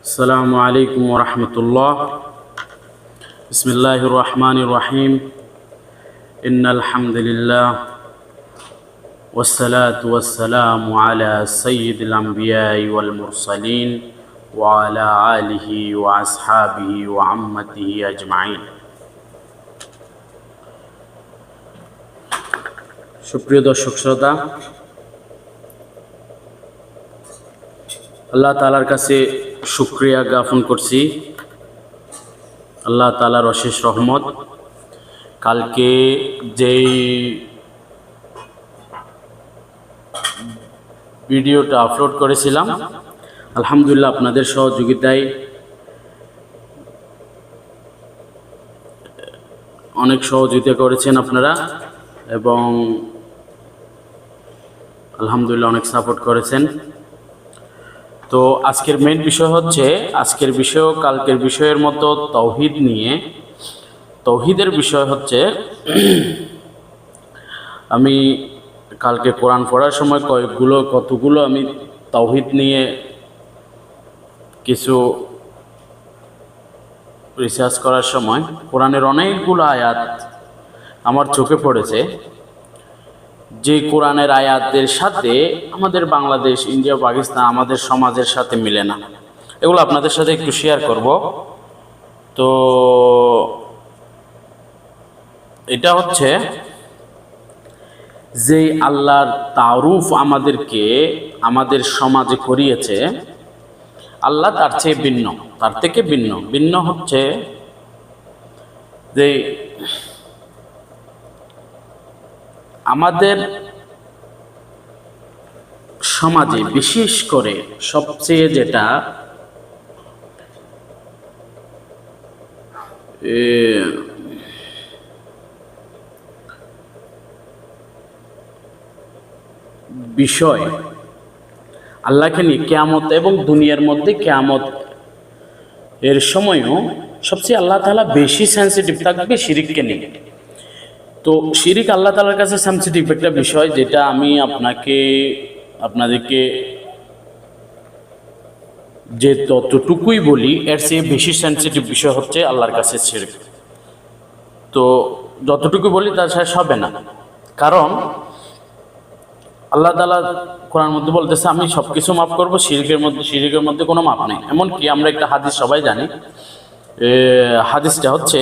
السلام عليكم ورحمة الله. بسم الله الرحمن الرحيم. إن الحمد لله والصلاة والسلام على سيد الأنبياء والمرسلين وعلى آله وأصحابه وعمته أجمعين. সুপ্রিয় দর্শক শ্রোতা, আল্লাহ তাআলার কাছে শুকরিয়া জ্ঞাপন করছি। আল্লাহ তাআলার অশেষ রহমত। কালকে যেই ভিডিওটা আপলোড করেছিলাম, আলহামদুলিল্লাহ আপনাদের সহযোগিতায় অনেক সহযোগিতা করেছেন আপনারা এবং আলহামদুলিল্লাহ অনেক সাপোর্ট করেছেন। তো আজকের মেইন বিষয় হচ্ছে, আজকের বিষয় কালকের বিষয়ের মতো তাওহীদ নিয়ে। তাওহীদের বিষয় হচ্ছে, আমি কালকে কোরআন পড়ার সময় কতগুলো আমি তাওহীদ নিয়ে কিছু রিসার্চ করার সময় কোরআনের অনেকগুলো আয়াত আমার চোখে পড়েছে, যে কোরআনের আয়াতের সাথে আমাদের বাংলাদেশ, ইন্ডিয়া, পাকিস্তান, আমাদের সমাজের সাথে মিলে না। এগুলো আপনাদের সাথে একটু শেয়ার করব। তো এটা হচ্ছে যে আল্লাহর তারুফ আমাদেরকে আমাদের সমাজে করিয়েছে, আল্লাহ তার চেয়ে ভিন্ন, তার থেকে ভিন্ন হচ্ছে যে আমাদের সমাজে বিশেষ করে সবচেয়ে যেটা বিষয় আল্লাহকে নিয়ে, কিয়ামত এবং দুনিয়ার মধ্যে কিয়ামত এর সময়ও সবচেয়ে আল্লাহ তাআলা বেশি সেন্সিটিভ থাকবে শিরিককে নিয়ে। তো শিরিক আল্লাহ তাআলার কাছে সেন্সিটিভ একটা বিষয়, যেটা আমি আপনাদেরকে যে ততটুকুই বলি, এর চেয়ে বেশি সেন্সিটিভ বিষয় হচ্ছে আল্লাহর কাছে শিরিক। তো যতটুকু বলি তার শেষ হবে না, কারণ আল্লাহ তাআলা কোরআন মধ্যে বলতেছে, আমি সবকিছু মাফ করবো, শিরিকের মধ্যে কোনো মাফ নেই। এমনকি আমরা একটা হাদিস সবাই জানি, হাদিসটা হচ্ছে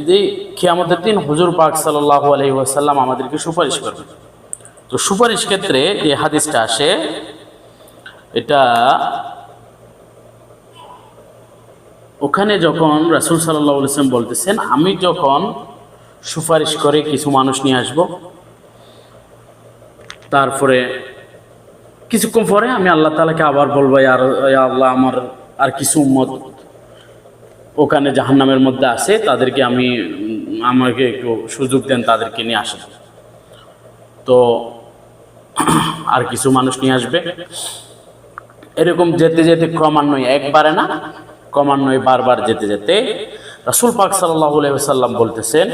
যে কিয়ামতের দিন হুজুর পাক সাল্লাল্লাহু আলাইহি ওয়াসাল্লাম আমাদেরকে সুপারিশ করবেন। তো সুপারিশ ক্ষেত্রে যে হাদিসটা আসে, এটা ওখানে যখন রাসূল সাল্লাল্লাহু আলাইহি ওয়াসাল্লাম বলতেছেন, আমি যখন সুপারিশ করে কিছু মানুষ নিয়ে আসব, তারপরে কিছুক্ষণ পরে আমি আল্লাহ তাআলাকে আবার বলবো, ইয়া আল্লাহ, আমার আর কিছু উম্মত ওখানে জাহান্নামের মধ্যে আছে, তাদেরকে আমাকে একটু সুযোগ দেন, তাদেরকে নিয়ে আসেন। তো আর কিছু মানুষ নিয়ে আসবে। এরকম যেতে যেতে ক্রমান্বয়ে, একবারে না, ক্রমান্বয়ে বারবার যেতে যেতে রাসূল পাক সাল্লাল্লাহু আলাইহি ওয়াসাল্লাম বলতেছেন,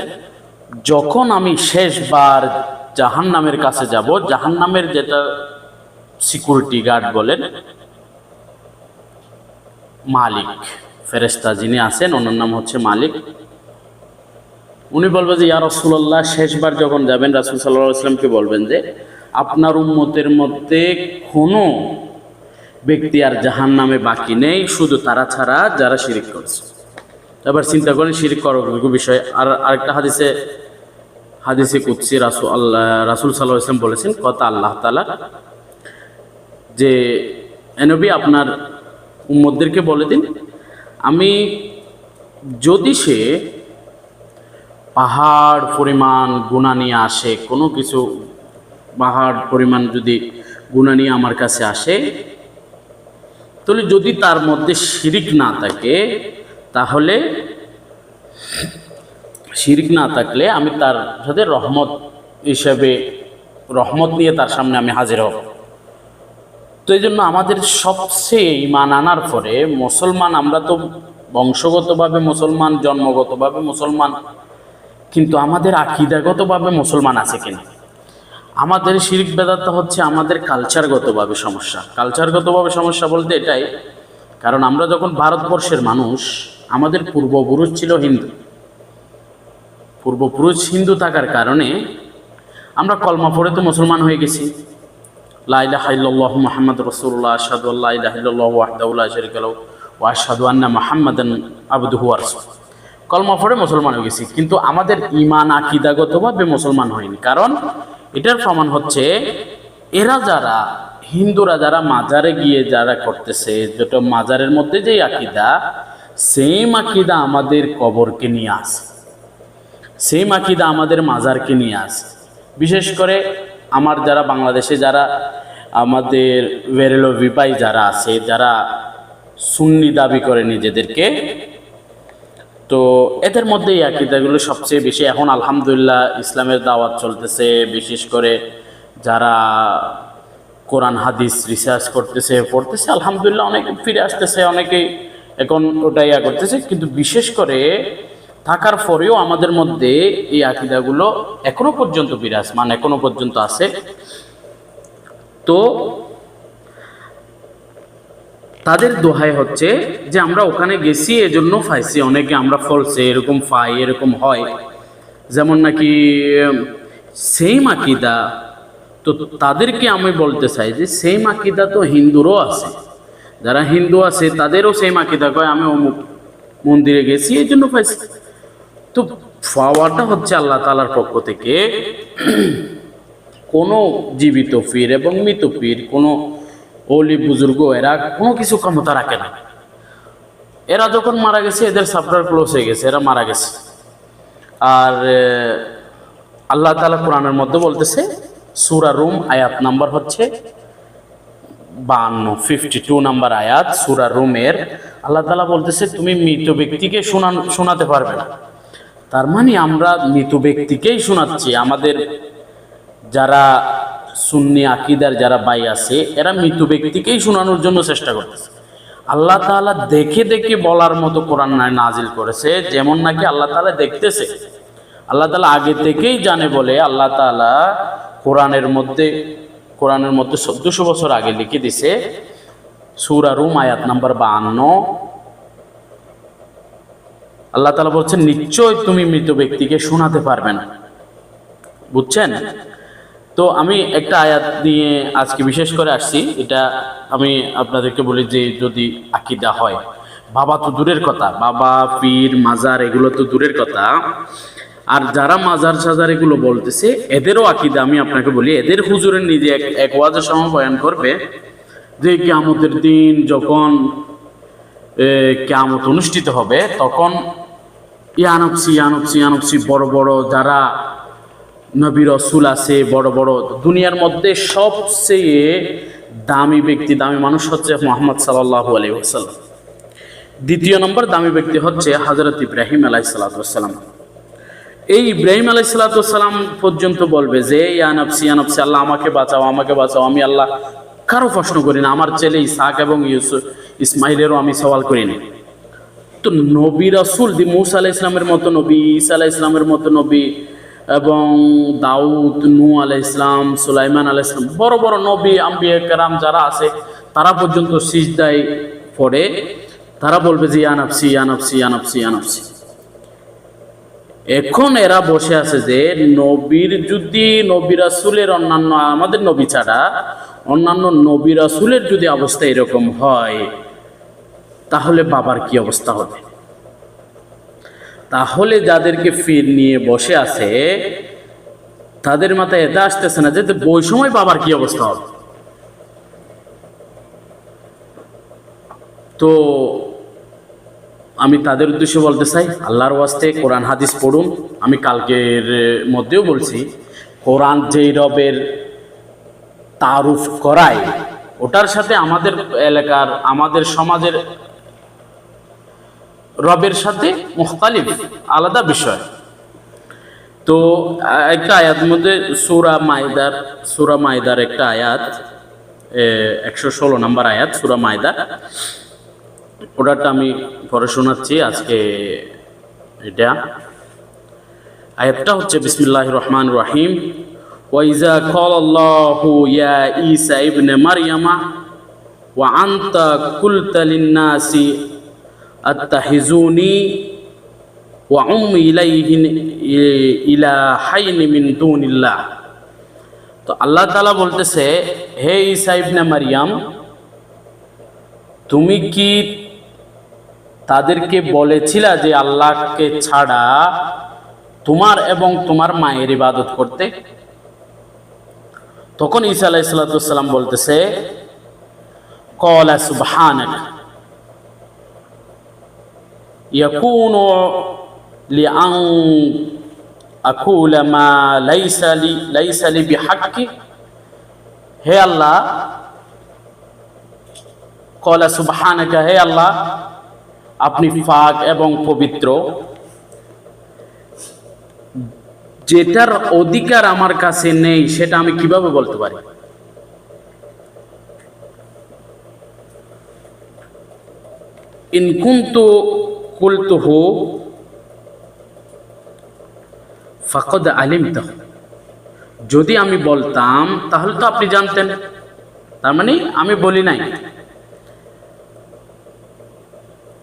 যখন আমি শেষবার জাহান্নামের কাছে যাব, জাহান্নামের যেটা সিকিউরিটি গার্ড বলেন, মালিক, ফেরেশতা যিনি আছেন, ওনার নাম হচ্ছে মালিক। উনি বলবেন যে, ইয়া রাসূলুল্লাহ, শেষবার যখন যাবেন, রাসূল সাল্লাল্লাহু আলাইহি ওয়াসাল্লামকে বলবেন যে, আপনার উম্মতের মধ্যে কোনো ব্যক্তি আর জাহান্নামে বাকি নেই, শুধু তারা ছাড়া যারা শিরিক করছে। এবার চিন্তা করেন, শিরিক করার বিষয়। আর আরেকটা হাদিসে কুদসি রাসূল সাল্লাল্লাহু আলাইহি ওয়াসাল্লাম বলেছেন, কথা আল্লাহ তাআলা, যে নবী, আপনার উম্মতদেরকে বলে দিন, আমি যদি সে পাহাড় পরিমাণ গুনাহ নিয়ে আসে, কোনো কিছু পাহাড় পরিমাণ যদি গুনাহ নিয়ে আমার কাছে আসে, তাহলে যদি তার মধ্যে শিরিক না থাকে, তাহলে শিরিক না থাকলে আমি তার সাথে রহমত নিয়ে তার সামনে আমি হাজির হব। তো এই জন্য আমাদের সবচেয়ে ঈমান আনার পরে, মুসলমান, আমরা তো বংশগতভাবে মুসলমান, জন্মগতভাবে মুসলমান, কিন্তু আমাদের আকীদাগতভাবে মুসলমান আছে কিনা? আমাদের শিরক বেদাত হচ্ছে আমাদের কালচারগতভাবে সমস্যা। কালচারগতভাবে সমস্যা বলতে এটাই কারণ আমরা যখন ভারতবর্ষের মানুষ, আমাদের পূর্বপুরুষ ছিল হিন্দু। পূর্বপুরুষ হিন্দু থাকার কারণে আমরা কলমা পড়ে তো মুসলমান হয়ে গেছি। লা ইলাহা ইল্লাল্লাহু মুহাম্মাদুর রাসূলুল্লাহ, আশহাদু আল্লা ইলাহা ইল্লাল্লাহু ওয়াহদাহু লা শারীকা লাহু ওয়া আশহাদু আন্না মুহাম্মাদান আবদুহু ওয়া রাসূলুহু। কলমা পড়ে মুসলমান হয়ে গেছি, কিন্তু আমাদের ঈমান আকীদাগতভাবে মুসলমান হয়নি। কারণ এটার প্রমাণ হচ্ছে এরা যারা হিন্দুরা যারা মাজারে গিয়ে যারা করতেছে, যেটা মাজারের মধ্যে যে আকীদা, সেম আকীদা আমাদের কবরকে নিয়ে আসে, সেম আকীদা আমাদের মাজারকে নিয়ে আসে। বিশেষ করে আমার যারা বাংলাদেশে যারা আমাদের বেরেলভি ভাই যারা আছে, যারা সুন্নি দাবি করে নিজেদেরকে, তো এদের মধ্যে এই আকীদাগুলো সবচেয়ে বেশি। এখন আলহামদুলিল্লাহ ইসলামের দাওয়াত চলতেছে, বিশেষ করে যারা কোরআন হাদিস রিসার্চ করতেছে, পড়তেছে, আলহামদুলিল্লাহ অনেক ফিরে আসতেছে, অনেকেই এখন ওটা ইয়া করতেছে। কিন্তু বিশেষ করে থাকার পরেও আমাদের মধ্যে এই আকীদাগুলো এখনো পর্যন্ত বিরাজমান, এখনো পর্যন্ত আছে। তো তাদের দোহাই হচ্ছে যে আমরা ওখানে গেছি এজন্য পাইছি, অনেকে আমরা ফলসে এরকম পাই, এরকম হয়, যেমন নাকি সেম আকীদা। তো তাদেরকে আমি বলতে চাই যে সেম আকীদা তো হিন্দুরও আছে, যারা হিন্দু আছে তাদেরও সেম আকীদা, কয় আমি অমুক মন্দিরে গেছি এই জন্য পাইছি। তো পাওয়াটা হচ্ছে আল্লাহ তাআলার পক্ষ থেকে। কোনো জীবিত পীর এবং মৃত পীর, কোনো ওলি বুজুর্গ, এরা কোনো কিছু ক্ষমতা রাখে না। এরা যখন মারা গেছে এদের সাপ্টার ক্লোজ হয়ে গেছে, এরা মারা গেছে। আর আল্লাহ তাআলা কোরআনের মধ্যে বলতেছে, সূরা রুম আয়াত নাম্বার হচ্ছে 52 নাম্বার আয়াত সূরা রুমের, আল্লাহ তাআলা বলতেছে তুমি মৃত ব্যক্তিকে শোনাতে পারবে না। তার মানে আমরা মৃত ব্যক্তিকেই শোনাচ্ছি। আমাদের যারা সুন্নি আকীদার যারা ভাই আছে, এরা মৃত ব্যক্তিকেই শোনানোর জন্য চেষ্টা করতেছে। আল্লাহ তাআলা দেখে দেখে বলার মতো কোরআন নাজিল করেছে, যেমন নাকি আল্লাহ তাআলা দেখতেছে। আল্লাহ তাআলা আগে থেকেই জানে বলে আল্লাহ তাআলা কোরআনের মধ্যে 1400 বছর আগে লিখে দিছে, সূরা রুম আয়াত নাম্বার 52, আল্লাহ তাআলা বলছেন নিশ্চয় তুমি মৃত ব্যক্তিকে শোনাতে পারবে না। বুঝছেন? তো আমি একটা আয়াত নিয়ে আজকে বিশেষ করে আসছি। এটা আমি আপনাদেরকে বলি যে যদি আকীদা হয়, বাবা তো দূরের কথা, বাবা পীর মাজার এগুলো তো দূরের কথা, আর যারা মাজার সাজার এগুলো বলতেছে এদেরও আকীদা আমি আপনাকে বলি। এদের হুজুরের নিজে এক ওয়াজের সময় বয়ান করবে যে কিয়ামতের দিন যখন কিয়ামত অনুষ্ঠিত হবে, তখন ইয়ানফসি বড় বড় যারা নবী রাসূল আছে, বড় বড় দুনিয়ার মধ্যে সবচেয়ে দামি ব্যক্তি, দামি মানুষ হচ্ছে মুহাম্মদ সাল্লাল্লাহু আলাইহি ওয়াসাল্লাম। দ্বিতীয় নম্বর দামি ব্যক্তি হচ্ছে হযরত ইব্রাহিম আলাইহিস সালাম। এই ইব্রাহিম আলাইহিস সালাম পর্যন্ত বলবে যে ইয়া নফসি আল্লাহ আমাকে বাঁচাও, আমাকে বাঁচাও। আমি আল্লাহ কারো প্রশ্ন করি না, আমার ছেলে ইসহাক এবং ইসমাইলেরও আমি সওয়াল করি না। তো নবী রাসূল মুসা আলাইহিস সালামের মতো নবী, ঈসা আলাইহিস সালামের মতো নবী, এবং দাউদ, নূহ আলাইহিস সালাম, সুলাইমান আলাইহিস সালাম, বড় বড় নবী আম্বিয়া কেরাম যারা আছে, তারা পর্যন্ত সিজদায় পড়ে তারা বলবে যে ইয়া নফসি। এখন এরা বসে আছে যে নবী রাসূলের অন্যান্য, আমাদের নবী ছাড়া অন্যান্য নবী রাসূলের যদি অবস্থা এরকম হয়, তাহলে বাবার কি অবস্থা হবে? তাহলে যাদেরকে ফির নিয়ে বসে আছে তাদের মাথায় এটা আসতেছে না যে ওই সময় বাবার কি অবস্থা হবে। তো আমি তাদের উদ্দেশ্যে বলতে চাই, আল্লাহর ওয়াস্তে কোরআন হাদিস পড়ুন। আমি কালকের মধ্যেও বলছি, কোরআন যেই রবের তারুফ করায়, ওটার সাথে আমাদের এলাকার, আমাদের সমাজের রবের সাথে মুখতালিফ, আলাদা বিষয়। তো একটা আয়াত মধ্যে সূরা মায়দার একটা আয়াত, 116 নম্বর আয়াত সূরা মায়দা, ওটাটা আমি পরে শোনাচ্ছি আজকে। এটা আয়াতটা হচ্ছে বিসমিল্লাহির রহমানির রহিম, ওয়াইজা ক্বালাল্লাহু ইয়া ঈসা ইবনে মারইয়ামা ওয়া আনতা কুলতা লিন-নাসি আত্তাহিজুনি ওয়া উম্মি ইলাইহিন ইলাহাইনি মিন দুনিল্লাহ। তো আল্লাহ তাআলা বলতেছে, হে ঈসা ইবনে মারইয়াম, তুমি কি তাদেরকে বলেছিলা যে আল্লাহকে ছাড়া তোমার এবং তোমার মায়ের ইবাদত করতে? তখন ঈসা আলাইহিস সালাম বলতেছে, ক্বালা সুবহানাক ইয়াকুনু লিআন আকুলা মা লাইসা লি বিহাক্কি। হে আল্লাহ, ক্বালা সুবহানাকা, হে আল্লাহ আপনি পাক এবং পবিত্র, যেটার অধিকার আমার কাছে নেই সেটা আমি কিভাবে বলতে পারি? ইন কুনতু কুলতুহু ফাকাদ আলিমতাহু, যদি আমি বলতাম তাহলে তো আপনি জানতেন, তার মানে আমি বলি নাই।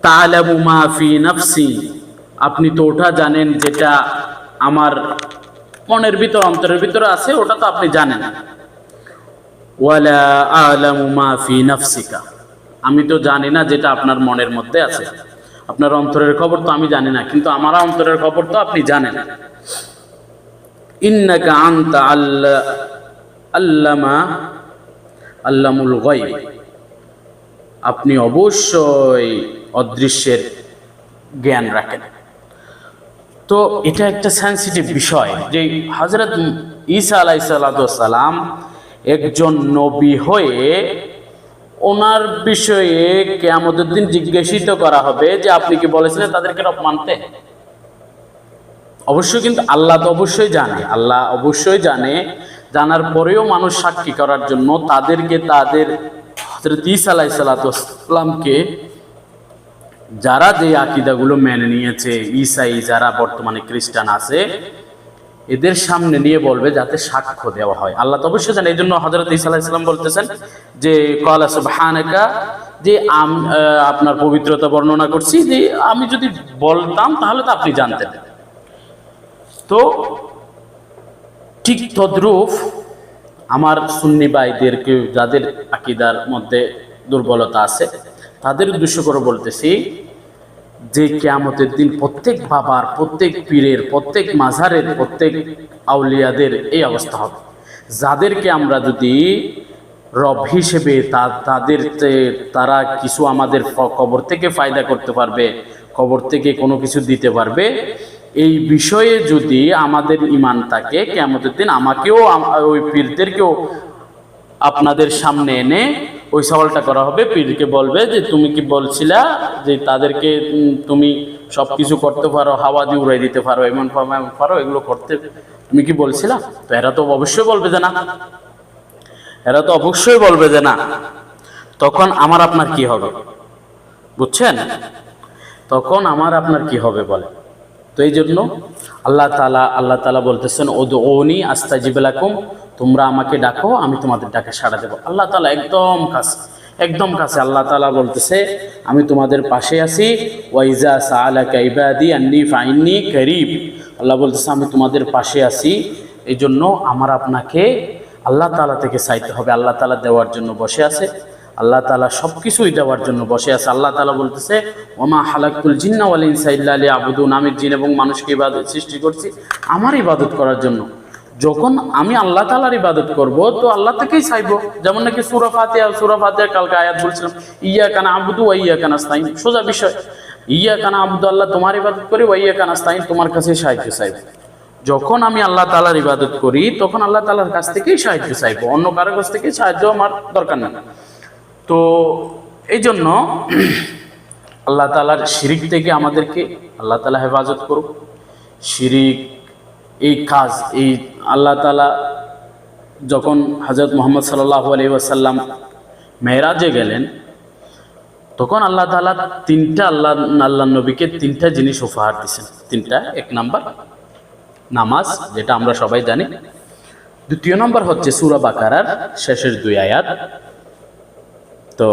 তা'লামু মা ফি নাফসি, আপনি তো ওটা জানেন যেটা আমার মনের ভিতর অন্তরের ভিতরে আছে, ওটা তো আপনি জানেন। ওয়ালা আ'লামু মা ফি নাফসিকা, আমি তো জানি না যেটা আপনার মনের মধ্যে আছে। আপনার অন্তরের খবর তো আমি জানি না, কিন্তু আমার অন্তরের খবর তো আপনি জানেন। ইন্নাকা আনতা আল্লামুল গায়ব, আপনি অবশ্যই অদৃশ্যের জ্ঞান রাখেন। তো এটা একটা সেন্সিটিভ বিষয় যে হযরত ঈসা আলাইহিস সালাম একজন নবী হয়ে ওনার বিষয়ে কিয়ামতের দিন জিজ্ঞাসিত করা হবে যে আপনি কি বলেছিলেন তাদেরকে রব মানতে? অবশ্যই, কিন্তু আল্লাহ তো অবশ্যই জানে, আল্লাহ অবশ্যই জানে। জানার পরেও মানুষ সাক্ষী করার জন্য তাদেরকে তাদের হযরত ঈসা আলাইহিস সালামকে যারা যে আকীদাগুলো মেনে নিয়েছে, ঈসাই যারা বর্তমানে খ্রিস্টান আছে, এদের সামনে নিয়ে বলবে যাতে সাক্ষ্য দেওয়া হয়। আল্লাহ তো অবশ্যই জানে, এই জন্য হযরত ঈসা আলাইহিস সালাম বলতেছেন যে ক্বালা সুবহানাকা, যে আপনার পবিত্রতা বর্ণনা করছি, যে আমি যদি বলতাম তাহলে তো আপনি জানতেন। তো ঠিক তদ্রূপ আমার সুন্নি ভাইদেরকে যাদের আকীদার মধ্যে দুর্বলতা আছে তাদের উদ্দেশ্য করে বলতেছি যে কিয়ামতের দিন প্রত্যেক বাবার, প্রত্যেক পীরের, প্রত্যেক মাজারের, প্রত্যেক আউলিয়াদের এই অবস্থা হবে। যাদেরকে আমরা যদি রব হিসেবে তারা কিছু আমাদের কবর থেকে ফায়দা করতে পারবে, কবর থেকে কোনো কিছু দিতে পারবে, এই বিষয়ে যদি আমাদের ঈমান থাকে, কিয়ামতের দিন আমাকেও ওই পীরদেরকেও আপনাদের সামনে এনে ওই সওয়ালটা করা হবে। পীরকে বলবে যে তুমি কি বলছিলা যে তাদেরকে তুমি সব কিছু করতে পারো, হাওয়া দিয়ে উড়াই দিতে পারো, এমন পারো, এগুলো করতে তুমি কি বলছিলা? তো এরা তো অবশ্যই বলবে যে না, এরা তো অবশ্যই বলবে যে না। তখন আমার আপনার কি হবে বুঝছেন? তখন আমার আপনার কি হবে বলে। তো এই জন্য আল্লাহ তাআলা বলতেছেন উদউনি আস্তাজিব লাকুম, তোমরা আমাকে ডাকো আমি তোমাদের ডাকে সাড়া দেব। আল্লাহ তাআলা একদম কাছে আল্লাহ তাআলা বলতেছে আমি তোমাদের পাশে আছি। ওয়াইজা সাআলাকা ইবাদি আন্নী ফাইন্নী করিব, আল্লাহ বলতেছে আমি তোমাদের পাশে আছি। এই জন্য আমার আপনাকে আল্লাহ তাআলা থেকে চাইতে হবে। আল্লাহ তাআলা দেওয়ার জন্য বসে আছে, আল্লাহ তাআলা সব কিছুই দেওয়ার জন্য বসে আছে। আল্লাহ তাআলা বলতেছে ওমা হালাকতুল জিন্না ওয়াল ইনসা ইল্লা লিয়াবুদুন, আমি জিন এবং মানুষকে ইবাদত সৃষ্টি করছি আমার ইবাদত করার জন্য। যখন আমি আল্লাহ তাআলার ইবাদত করব তো আল্লাহ থেকেই চাইবো। যেমন নাকি সূরা ফাতিহা কালকে আয়াত বলছিলাম, ইয়াকা না'বুদু ওয়া ইয়াকা নাস্তাইন, সোজা বিষয়। ইয়াকা না'বুদু, আল্লাহ তোমার ইবাদত করি, ওয়া ইয়াকা নাস্তাইন, তোমার কাছে সাহায্য চাইবো। যখন আমি আল্লাহ তাআলার ইবাদত করি তখন আল্লাহ তাআলার কাছ থেকেই সাহায্য চাইবো, অন্য কারো কাছ থেকে সাহায্য আমার দরকার নেই। তো এই জন্য আল্লাহ তাআলার শিরিক থেকে আমাদেরকে আল্লাহ তাআলা হেফাজত করুক। শিরিক এই কাজ, এই আল্লাহ তাআলা যখন হযরত মুহাম্মদ সাল্লাল্লাহু আলাইহি ওয়াসাল্লাম মেরাজে গেলেন তখন আল্লাহ তাআলা আল্লাহ নবীকে তিনটা জিনিস উপহার দিয়েছেন। তিনটা, এক নাম্বার নামাজ, যেটা আমরা সবাই জানি। দ্বিতীয় নাম্বার হচ্ছে সূরা বাকারার শেষের 2 আয়াত। তো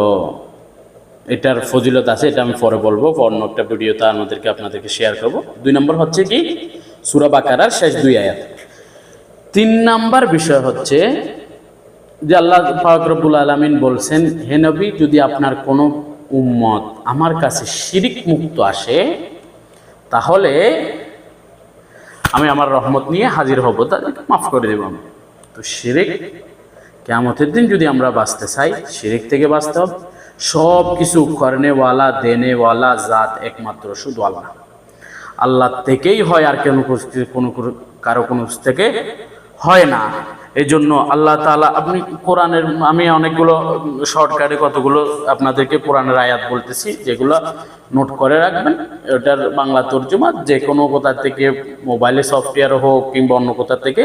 এটার ফজিলত আছে, এটা আমি পরে বলবো, অন্য একটা ভিডিওতে আপনাদেরকে শেয়ার করব। 2 নম্বর হচ্ছে কি সূরা বাকারার শেষ 2 আয়াত। 3 নম্বর বিষয় হচ্ছে যে আল্লাহ পাক রব্বুল আলামিন বলছেন, হে নবী, যদি আপনার কোনো উম্মত আমার কাছে শিরিক মুক্ত আসে তাহলে আমি আমার রহমত নিয়ে হাজির হব, তাদেরকে মাফ করে দেব আমি। তো শিরিক, কিয়ামতের দিন যদি আমরা বাঁচতে চাই শিরিক থেকে বাঁচতে হবে। সব কিছু করনেওয়ালা দেনেওয়ালা জাত একমাত্র শুধু আল্লাহ। আল্লাহ থেকেই হয়, আর কারো কোনো থেকে হয় না। এই জন্য আল্লাহ তাআলা, আপনি কোরআনের, আমি অনেকগুলো শর্টকাটে কতগুলো আপনাদেরকে কোরআনের আয়াত বলতেছি, যেগুলো নোট করে রাখবেন। এটার বাংলা তর্জমা যে কোনো কোথা থেকে, মোবাইলে সফটওয়্যার হোক কিংবা অন্য কোথা থেকে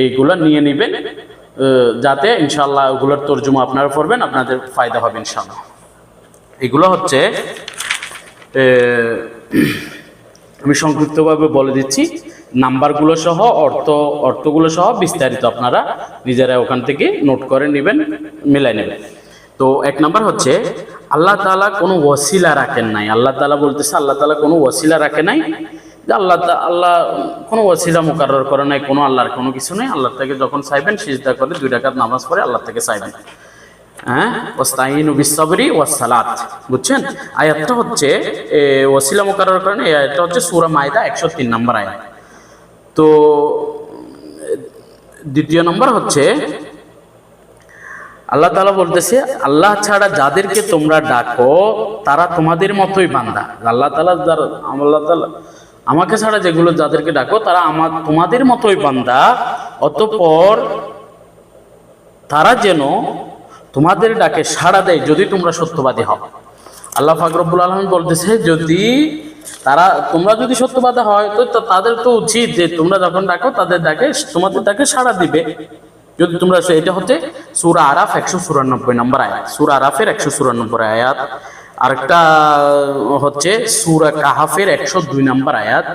এইগুলো নিয়ে নেবেন, যাতে ইনশাআল্লাহ ওগুলোর তর্জমা আপনারা পড়বেন, আপনাদের ফায়দা হবে ইনশাআল্লাহ। এগুলো হচ্ছে আমি সংক্ষিপ্তভাবে বলে দিচ্ছি, নাম্বারগুলো সহ অর্থগুলো সহ বিস্তারিত আপনারা নিজেরা ওখান থেকে নোট করে নেবেন, মিলাই নেবেন। তো 1 নাম্বার হচ্ছে আল্লাহ তাআলা কোনো ওসিলা রাখেন নাই। আল্লাহ তাআলা বলতেছে, আল্লাহ তাআলা কোনো ওসিলা রাখে নাই, যে আল্লাহ কোনো ওসিলা মুকাররর করে নাই, কোনো আল্লাহর কোনো কিছু নেই। আল্লাহ থেকে যখন চাইবেন সিজদা করে 2 রাকাত নামাজ পড়ে আল্লাহ থেকে চাইবেন। হ্যাঁ, ওয়াস্তাইনু বিসসাবরি ওয়াস সালাত, বুঝছেন? আয়াতটা হচ্ছে ওসিলা মুকাররর করেন, এই আয়াতটা হচ্ছে সূরা মাইদা 103 নম্বর আয়াত। তো 2 নম্বর হচ্ছে আল্লাহ তাআলা বলতেছে, আল্লাহ ছাড়া যাদেরকে তোমরা ডাকো তারা তোমাদের মতোই বান্দা। আল্লাহ তাআলা আমাকে ছাড়া যেগুলো যাদেরকে ডাকো তারা তোমাদের মতোই বান্দা, অতঃপর তারা যেন তোমাদের ডাকে সাড়া দেয় যদি তোমরা সত্যবাদী হও। আল্লাহ পাক রব্বুল আলামিন বলতেছে, যদি তোমরা যদি সত্যবাদী হয় তো তাদের তো উচিত যে তোমরা যখন ডাকো তোমাদের ডাকে সাড়া দিবে। যদি তোমরা, এটা হচ্ছে সূরা আরাফ 194 নম্বর আয়াত, সূরা আরাফের 194 আয়াত। আরেকটা হচ্ছে সূরা কাহাফের 102 নম্বর আয়াত,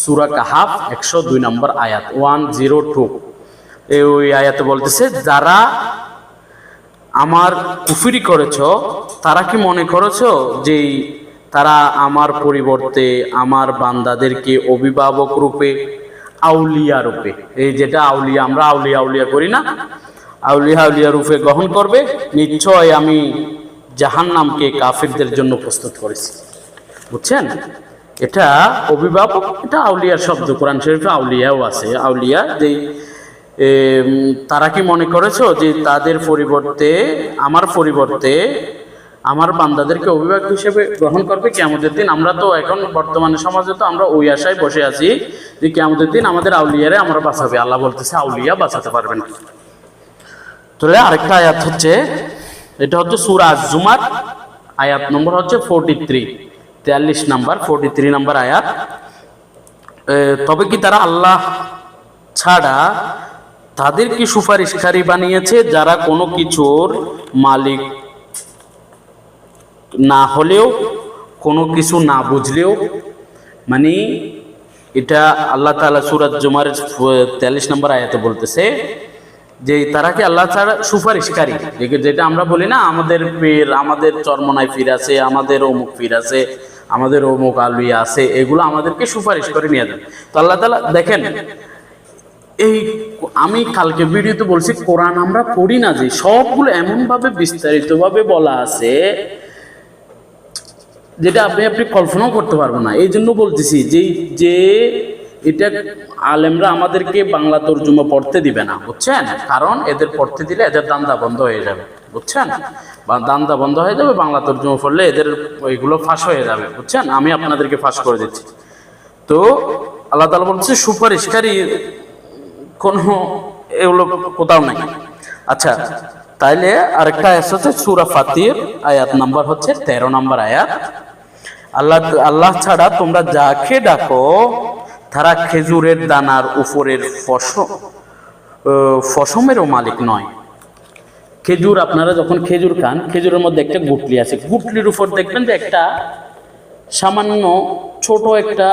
সূরা কাহাফ 102 নম্বর আয়াত 102। ওই আয়াতে বলতেছে, যারা আমার কুফরি করেছ তারা কি মনে করেছো যে তারা আমার পরিবর্তে আমার বান্দাদেরকে অভিভাবক রূপে, আউলিয়া রূপে, এই যেটা আউলিয়া, আমরা আউলিয়া করি না, আউলিয়া রূপে গ্রহণ করবে? নিশ্চয় আমি জাহান্নামকে কাফিরদের জন্য প্রস্তুত করেছি। বুঝছেন? এটা অভিভাবক, এটা আউলিয়ার শব্দ। কোরআন শরীফে আউলিয়াও আছে। আউলিয়া যে তারা কি মনে করেছো যে তাদের পরিবর্তে আমার বান্দাদেরকে অভিভাবক হিসেবে গ্রহণ করবে কিয়ামতের দিন? আমরা তো এখন বর্তমানে সমাজে তো আমরা ওই আশায় বসে আছি যে কিয়ামতের দিন আমাদের আউলিয়ারে আমরা বাঁচাবে। আল্লাহ বলতেছে, আউলিয়া বাঁচাতে পারবে না। তাহলে আরেকটা আয়াত হচ্ছে, এটা হচ্ছে সূরা আজ-জুমার আয়াত নম্বর হচ্ছে 43 নম্বর আয়াত। তবে কি তারা আল্লাহ ছাড়া তাদেরকে সুপারিশকারী বানিয়েছে যারা কোনো কিছুর মালিক না হলেও, কোনো কিছু না বুঝলেও? মানে এটা আল্লাহ তাআলা সূরা জুমারের 43 নম্বর আয়াতে বলতেছে যে তারা কি আল্লাহ ছাড়া সুপারিশকারী, যেটা আমরা বলি না আমাদের পীর, আমাদের চরমনায় পীর আছে, আমাদের অমুক পীর আছে, আমাদের অমুক আউলিয়া আছে, এগুলো আমাদেরকে সুপারিশ করে নিয়ে যাবে। তো আল্লাহ তাআলা দেখেন, এই আমি কালকে ভিডিওতে বলছি, কোরআন আমরা পড়ি না, যে সবগুলো এমনভাবে বিস্তারিতভাবে বলা আছে যেটা আপনি কল্পনাও করতে পারবেন না। এই জন্য বলতেছি যে এটা আলেমরা আমাদেরকে বাংলা তর্জমা পড়তে দিবে না, বুঝছেন? কারণ এদের পড়তে দিলে এদের দান্দা বন্ধ হয়ে যাবে, বুঝছেন? বা দান্দা বন্ধ হয়ে যাবে, বাংলা তর্জমা পড়লে এদের ওইগুলো ফাঁস হয়ে যাবে, বুঝছেন? আমি আপনাদেরকে ফাঁস করে দিচ্ছি। তো আল্লাহ তাআলা বলছে সুপারিশকারী কোনো এগুলো কোথাও নাই। আচ্ছা, তাইলে আরেকটা আয়াত হচ্ছে সূরা ফাতির আয়াত নাম্বার হচ্ছে 13 নম্বর আয়াত। আল্লাহ ছাড়া তোমরা যাকে ডাকো তারা খেজুরের দানার উপরের ফসমেরও মালিক নয়। খেজুর, আপনারা যখন খেজুর খান, খেজুরের মধ্যে একটা গুটলি আছে, গুটলির উপর দেখবেন যে একটা সামান্য ছোট একটা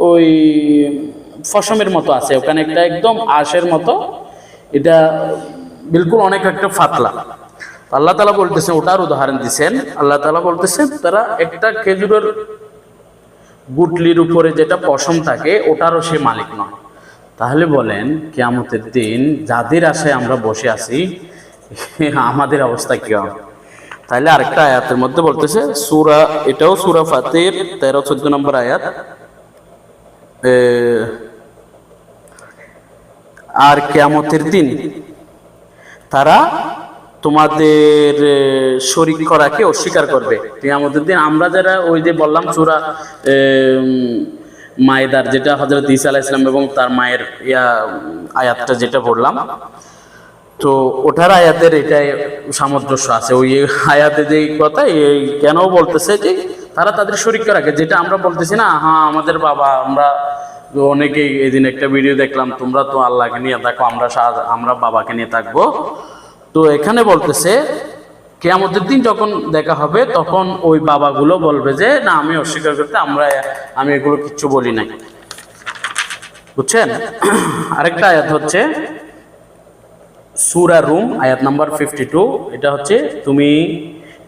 ওই ফসমের মতো আছে, ওখানে একটা একদম আঁশের মতো, এটা বিলকুল অনেক একটা পাতলা। আল্লাহ তাআলা বলতেছেন, ওটার উদাহরণ দিচ্ছেন। আল্লাহ তাআলা বলতেছেন তারা একটা খেজুরের গুটলির উপরে যেটা পশম থাকে ওটারও সে মালিক নয়। তাহলে বলেন কিয়ামতের দিন যাদের আশায় আমরা বসে আছি আমাদের অবস্থা কি হবে? তাহলে আরেকটা আয়াতের মধ্যে বলতেছে, সূরা, এটাও সূরা ফাতির 13-14 নম্বর আয়াত, আর কিয়ামতের দিন তারা তোমাদের শরীক করাকে অস্বীকার করবে। কিয়ামতের দিন আমরা যারা ওই যে বললাম সূরা মায়েদার, যেটা হযরত ঈসা আলাইহিস সালাম এবং তার মায়ের আয়াতটা যেটা পড়লাম, তো ওটার আয়াতের এটাই সামঞ্জস্য আছে। ওই আয়াতে যে কথা কেন বলতেছে যে তারা তাদের শরীক করাকে, যেটা আমরা বলতেছি না, হ্যাঁ আমাদের বাবা, আমরা অনেকেই এদিন একটা ভিডিও দেখলাম, তোমরা তো আল্লাহকে নিয়ে থাকো, আমরা বাবাকে নিয়ে থাকবো। তো এখানে বলতেছে কিয়ামতের দিন যখন দেখা হবে তখন ওই বাবাগুলো বলবে যে না, আমি অস্বীকার করতে, আমি এগুলো কিচ্ছু বলি নাই। বুঝছেন? আরেকটা আয়াত হচ্ছে সূরা রুম আয়াত নাম্বার 52। এটা হচ্ছে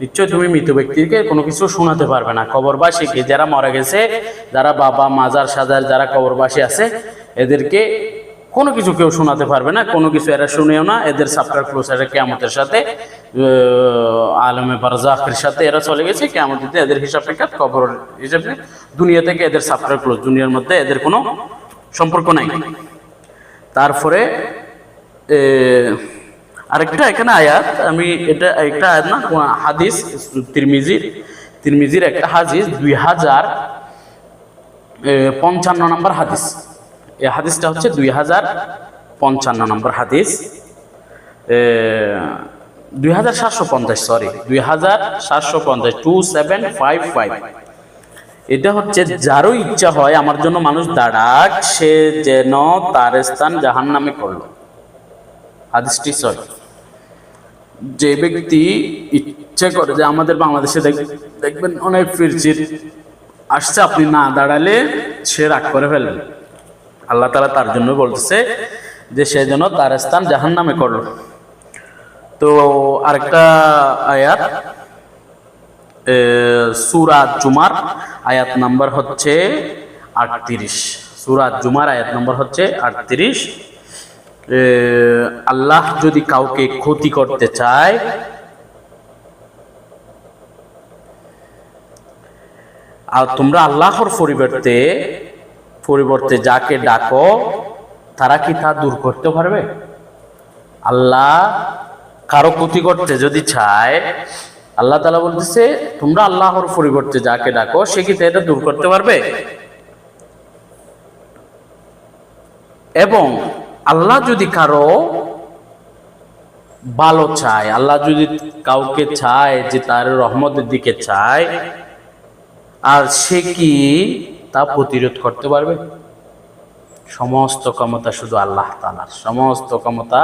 নিশ্চয় তুমি মৃত ব্যক্তিকে কোনো কিছু শোনাতে পারবে না, কবরবাসীকে, যারা মারা গেছে, যারা বাবা মাজার সাজার যারা কবরবাসী আছে, এদেরকে কোনো কিছু কেউ শোনাতে পারবে না, কোনো কিছু এরা শুনেও না। এদের চ্যাপ্টার ক্লোজ, এরা কিয়ামতের সাথে আলমে বারজাখের সাথে এরা চলে গেছে। কিয়ামতের দিন এদের হিসাব নিকাশ, কবর হিসাব, দুনিয়া থেকে এদের চ্যাপ্টার ক্লোজ, দুনিয়ার মধ্যে এদের কোনো সম্পর্ক নাই। তারপরে আরেকটা এখানে আয়াত, আমি এটা একটা আয়াত না, হাদিস, তিরমিজির একটা হাদিস, 2055 নম্বর হাদিস। এই হাদিসটা হচ্ছে 2055 নম্বর হাদিস, 2755। এটা হচ্ছে, যারও ইচ্ছা হয় আমার জন্য মানুষ দাঁড়াক, সে যেন তার স্থান জাহান্নামে করলো। হাদিসটি সহি। যে ব্যক্তি ইচ্ছে করে, যে আমাদের বাংলাদেশে দেখবেন অনেক ফিরচির আসছে, আপনি না দাঁড়ালে সে রাগ করে ফেলবেন। আল্লাহ তাআলা তার জন্য বলতেছে যে সে যেন তার স্থান জাহান্নামে করলো। তো আরেকটা আয়াত, সূরা জুমার আয়াত নাম্বার হচ্ছে 38। সূরা জুমার আয়াত নাম্বার হচ্ছে 38। আল্লাহ যদি কাউকে ক্ষতি করতে চায়, আর তোমরা আল্লাহর পরিবর্তে যাকে ডাকো, তারা কি তা দূর করতে পারবে? আল্লাহ কারো ক্ষতি করতে যদি চায়, আল্লাহ তাআলা বলতেছে তোমরা আল্লাহর পরিবর্তে যাকে ডাকো, সে কি এটা দূর করতে পারবে? এবং আল্লাহ যদি কারো ভালো চায়, আল্লাহ যদি কাউকে চায় যে তার রহমতের দিকে চায়, আর সে কি তা প্রতিরোধ করতে পারবে? সমস্ত ক্ষমতা শুধু আল্লাহ তাআলার, সমস্ত ক্ষমতা।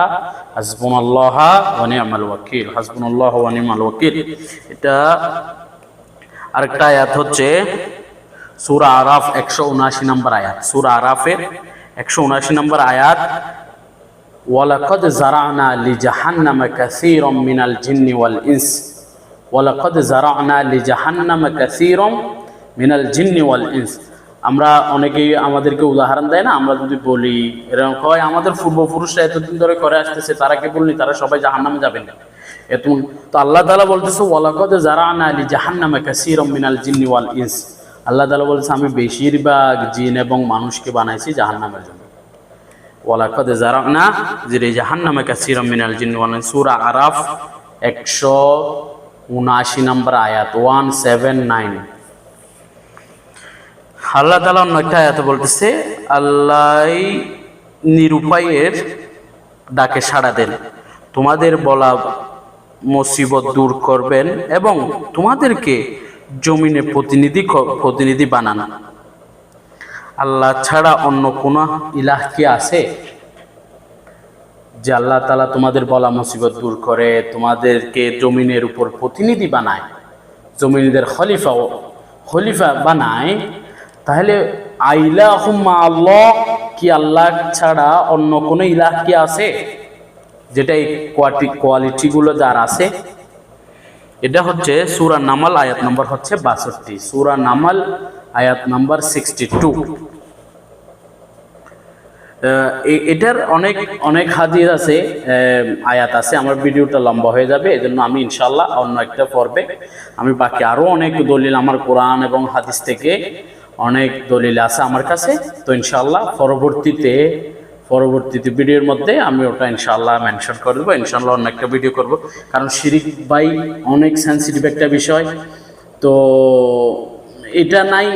হাসবুনাল্লাহ ওয়া নি'মাল ওয়াকিল, হাসবুনাল্লাহ ওয়া নি'মাল ওয়াকিল। এটা আরেকটা আয়াত হচ্ছে সূরা আরাফ 179 নম্বর আয়াত। সূরা আরাফের 179 নম্বর আয়াত, ওয়ালাকাদ যারানা লিজাহান্নামা কাসীরাম মিনাল জিন্নি ওয়াল ইনস, ওয়ালাকাদ যারানা লিজাহান্নামা কাসীরাম মিনাল জিন্নি ওয়াল ইনস। আমরা অনেকেই আমাদেরকে উদাহরণ দেয় না, আমরা যদি বলি এরকম হয়, আমাদের পূর্বপুরুষরা এতদিন ধরে করে আসতেছে, তারা কে বলনি তারা সবাই জাহান্নামে যাবেন। তো আল্লাহ তাআলা বলতেছে ওয়ালাকাদ যারানা লিজাহান্নামা কাসীরাম মিনাল জিন্নি ওয়াল ইনস। আল্লাহ তাআলা বলতেছে আমি বেশিরভাগ জিন এবং মানুষকে বানাইছি জাহান্নামের জন্য। ওয়ালাকাদ যারানা লিজাহান্নামা কাসীরাম মিনাল জিন্নি ওয়াল ইনস। সূরা আরাফ 179 নম্বর আয়াত, 179। আল্লাহ তাআলা অন্য একটা আয়াতে বলতেছে, আল্লাহ নিরুপায়ের ডাকে সাড়া দেন, তোমাদের বলা মুসিবত দূর করবেন এবং তোমাদেরকে জমিনে প্রতিনিধি বানান। আল্লাহ ছাড়া অন্য কোন ইলাহ কি আছে যে আল্লাহ তাআলা তোমাদের বলা মুসিবত দূর করে, তোমাদেরকে জমিনের উপর প্রতিনিধি বানায়, জমিনের খলিফা বানায়? তাহলে আইলাহুম আল্লাহ, কি আল্লাহ ছাড়া অন্য কোনো ইলাহ কি আছে যেটা এই কোয়ালিটিগুলো যার আছে? এটা হচ্ছে সূরা নামাল, আয়াত নম্বর হচ্ছে 62, সূরা নামাল আয়াত নাম্বার 62। এটার অনেক অনেক হাদিস আছে, আয়াত আছে। আমার ভিডিওটা লম্বা হয়ে যাবে, এজন্য আমি ইনশাআল্লাহ অন্য একটা পর্বে আমি বাকি আরো অনেক দলিল আমার কোরআন এবং হাদিস থেকে অনেক দলিল আছে আমার কাছে। তো ইনশাআল্লাহ পরবর্তীতে ভিডিওর মধ্যে আমি ওটা ইনশাআল্লাহ মেনশন করে দেবো। ইনশাআল্লাহ অন্য একটা ভিডিও করব, কারণ শিরিক ভাই অনেক সেন্সিটিভ একটা বিষয়। তো এটা নাই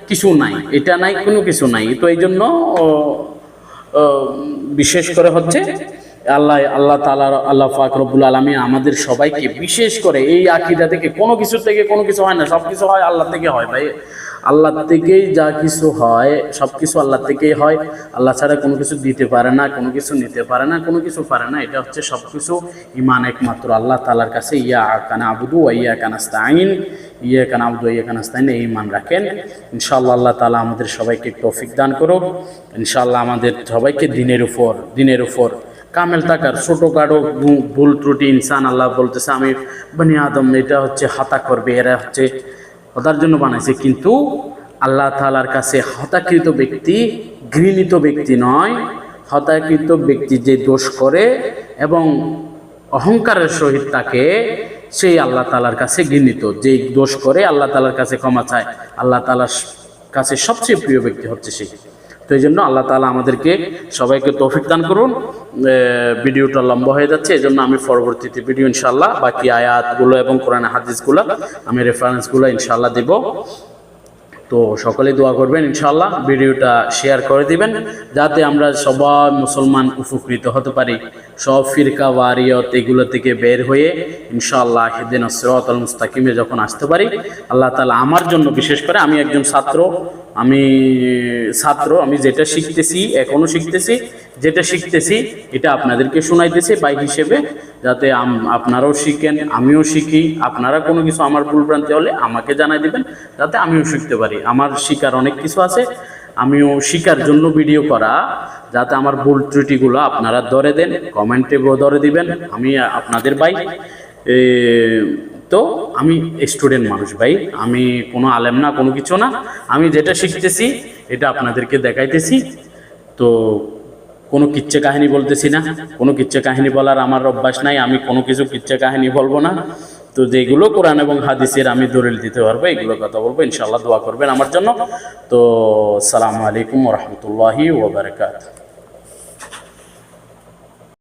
কিছু নাই, এটা নাই কোনো কিছু নাই। তো এই জন্য বিশেষ করে হচ্ছে আল্লাহ তাআলা, আল্লাহ পাক রব্বুল আলামিন আমাদের সবাইকে বিশেষ করে এই আকীদা থেকে কোনো কিছু হয় না, সব কিছু হয় আল্লাহ থেকে হয় ভাই। আল্লাহ থেকেই যা কিছু হয়, সব কিছু আল্লাহ থেকেই হয়। আল্লাহ ছাড়া কোনো কিছু দিতে পারে না, কোনো কিছু নিতে পারে না, কোনো কিছু পারে না। এটা হচ্ছে সব কিছু ঈমান একমাত্র আল্লাহ তাআলার কাছে। ইয়াকা না'বুদু ওয়া ইয়াকা নাস্তাঈন, ইয়াকা না'বুদু ওয়া ইয়াকা নাস্তাঈন, এই ঈমান রাখেন। ইনশাআল্লাহ আল্লাহ তাআলা আমাদের সবাইকে তৌফিক দান করুক। ইনশাআল্লাহ আমাদের সবাইকে দিনের উপর কামেল থাকার। ছোটোখাটো ভুল ত্রুটি ইনসান, আল্লাহ বলতেছে আমি বনি আদম, এটা হচ্ছে হতা করবে, এরা হচ্ছে হতার জন্য বানাইছে। কিন্তু আল্লাহ তাআলার কাছে হতাকৃত ব্যক্তি ঘৃণিত ব্যক্তি নয়। হতাকৃত ব্যক্তি যে দোষ করে এবং অহংকারের সহিত তাকে, সেই আল্লাহ তাআলার কাছে ঘৃণিত। যে দোষ করে আল্লাহ তাআলার কাছে ক্ষমা চায়, আল্লাহ তাআলার কাছে সবচেয়ে প্রিয় ব্যক্তি হচ্ছে সেই। তো এই জন্য আল্লাহ তাআলা আমাদেরকে সবাইকে তৌফিক দান করুন। ভিডিওটা লম্বা হয়ে যাচ্ছে, এই জন্য আমি পরবর্তীতে ভিডিও ইনশাআল্লাহ বাকি আয়াতগুলো এবং কোরআন হাদিসগুলো আমি রেফারেন্সগুলো ইনশাআল্লাহ দেব। তো সকলেই দোয়া করবেন ইনশাআল্লাহ, ভিডিওটা শেয়ার করে দিবেন যাতে আমরা সবাই মুসলমান উপকৃত হতে পারি। সব ফিরকা ওয়ারিয়ত এগুলো থেকে বের হয়ে ইনশাআল্লাহ ইহদিনাস সিরাতাল মুস্তাকিমে যখন আসতে পারি, আল্লাহ তাআলা আমার জন্য, বিশেষ করে আমি একজন ছাত্র, আমি যেটা শিখতেছি, এখনো শিখতেছি, যেটা শিখতেছি এটা আপনাদেরকে শোনাইতেছি ভাই হিসেবে, যাতে আপনারাও শিখেন, আমিও শিখি। আপনারা কোনো কিছু আমার ভুলভ্রান্তি হলে আমাকে জানাই দিবেন, যাতে আমিও শিখতে পারি। আমার শিখার অনেক কিছু আছে, আমিও শিখার জন্য ভিডিও করা, যাতে আমার ভুল ত্রুটিগুলো আপনারা ধরে দেন, কমেন্টে ধরে দিবেন। আমি আপনাদের ভাই, তো আমি স্টুডেন্ট মানুষ ভাই, আমি কোনো আলেম না, কোনো কিছু না। আমি যেটা শিখতেছি এটা আপনাদেরকে দেখাইতেছি। তো কোনো কিচ্ছা কাহিনী বলতেছি না, কোনো কিচ্ছা কাহিনী বলার আমার অভ্যাস নাই। আমি কোনো কিছু কিচ্ছা কাহিনী বলবো না। তো যেগুলো কোরআন এবং হাদিসের আমি দলিল দিতে পারবো, এগুলো কথা বলবো। ইনশাআল্লাহ দোয়া করবেন আমার জন্য। তো আসসালামু আলাইকুম ওয়া রাহমাতুল্লাহি ওয়া বারাকাতুহু।